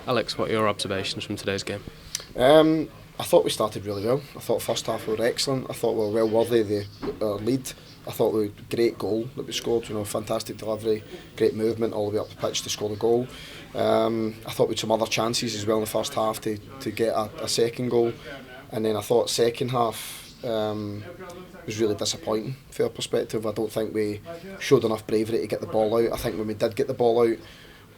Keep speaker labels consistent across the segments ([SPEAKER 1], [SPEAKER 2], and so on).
[SPEAKER 1] Alex, what are your observations from today's game?
[SPEAKER 2] I thought we started really well. I thought first half we were excellent. I thought we were well worthy of the lead. I thought we had a great goal that we scored, fantastic delivery, great movement all the way up the pitch to score the goal. I thought we had some other chances as well in the first half to get a second goal. And then I thought second half was really disappointing from our perspective. I don't think we showed enough bravery to get the ball out. I think when we did get the ball out,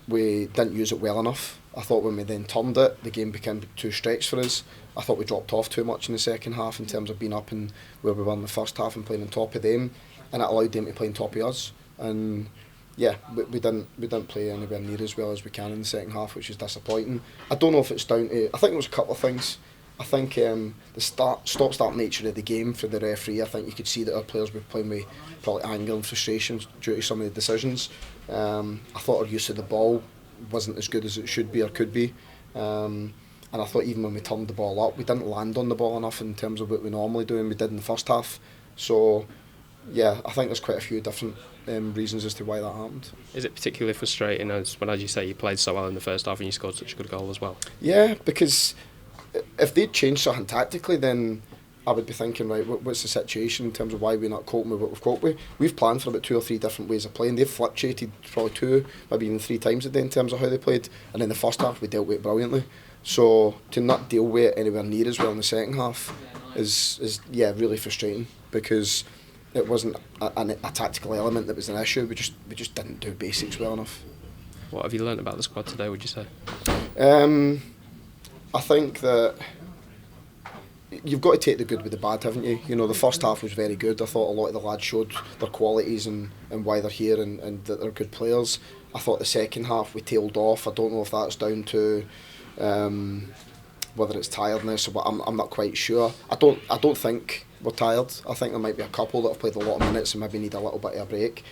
[SPEAKER 2] we didn't use it well enough. I thought when we then turned it, the game became too stretched for us. I thought we dropped off too much in the second half in terms of being up and where we were in the first half and playing on top of them, and it allowed them to play on top of us. And yeah, we didn't play anywhere near as well as we can in the second half, which is disappointing. I don't know if it's down to. I think it was a couple of things. I think the stop-start nature of the game for the referee. I think you could see that our players were playing with probably anger and frustration due to some of the decisions. I thought our use of the ball wasn't as good as it should be or could be. And I thought even when we turned the ball up, we didn't land on the ball enough in terms of what we normally do and we did in the first half. So yeah, I think there's quite a few different reasons as to why that happened.
[SPEAKER 1] Is it particularly frustrating as you say, you played so well in the first half and you scored such a good goal as well?
[SPEAKER 2] Yeah, because if they'd changed something tactically, then I would be thinking, right, what's the situation in terms of why we're not coping with what we've coped with. We've planned for about 2 or 3 different ways of playing. They've fluctuated probably 2, maybe even 3 times a day in terms of how they played. And in the first half, we dealt with it brilliantly. So to not deal with it anywhere near as well in the second half is really frustrating, because it wasn't a tactical element that was an issue. We just didn't do basics well enough.
[SPEAKER 1] What have you learnt about the squad today, would you say?
[SPEAKER 2] I think that you've got to take the good with the bad, haven't you? The first half was very good. I thought a lot of the lads showed their qualities and why they're here and that they're good players. I thought the second half we tailed off. I don't know if that's down to whether it's tiredness or what. I'm not quite sure. I don't think we're tired. I think there might be a couple that have played a lot of minutes and maybe need a little bit of a break.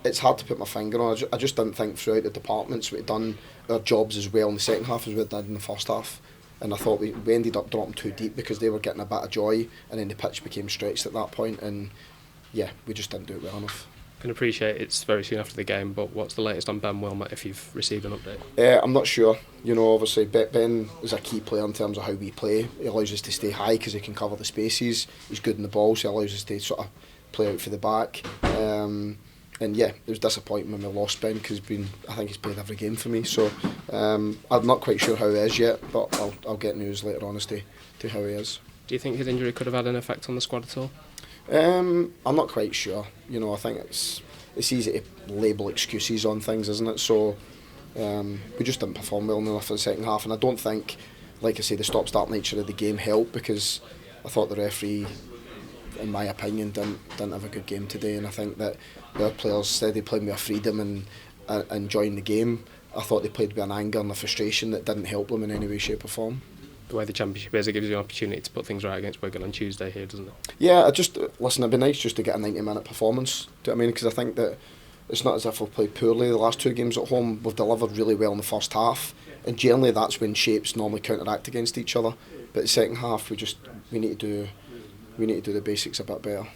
[SPEAKER 2] It's hard to put my finger on. I just didn't think throughout the departments we'd done our jobs as well in the second half as we did in the first half. And I thought we ended up dropping too deep because they were getting a bit of joy, and then the pitch became stretched at that point, and yeah, we just didn't do it well enough.
[SPEAKER 1] I can appreciate it's very soon after the game, but what's the latest on Ben Wilmot, if you've received an update?
[SPEAKER 2] I'm not sure. Obviously Ben is a key player in terms of how we play. He allows us to stay high because he can cover the spaces. He's good in the ball, so he allows us to sort of play out for the back. And yeah, it was disappointing when we lost Ben, because I think he's played every game for me. So I'm not quite sure how he is yet, but I'll get news later on as to how he is.
[SPEAKER 1] Do you think his injury could have had an effect on the squad at all?
[SPEAKER 2] I'm not quite sure. I think it's easy to label excuses on things, isn't it? So we just didn't perform well enough for the second half, and I don't think, like I say, the stop-start nature of the game helped, because I thought the referee, in my opinion, didn't have a good game today, and I think that their players said they played with a freedom and enjoying the game. I thought they played with an anger and a frustration that didn't help them in any way, shape or form.
[SPEAKER 1] The way the Championship is, it gives you an opportunity to put things right against Wigan on Tuesday here, doesn't it?
[SPEAKER 2] Yeah, it'd be nice just to get a 90-minute performance, do you know what I mean? Because I think that it's not as if we've played poorly the last 2 games at home. We've delivered really well in the first half, and generally that's when shapes normally counteract against each other. But the second half, we need to do the basics a bit better.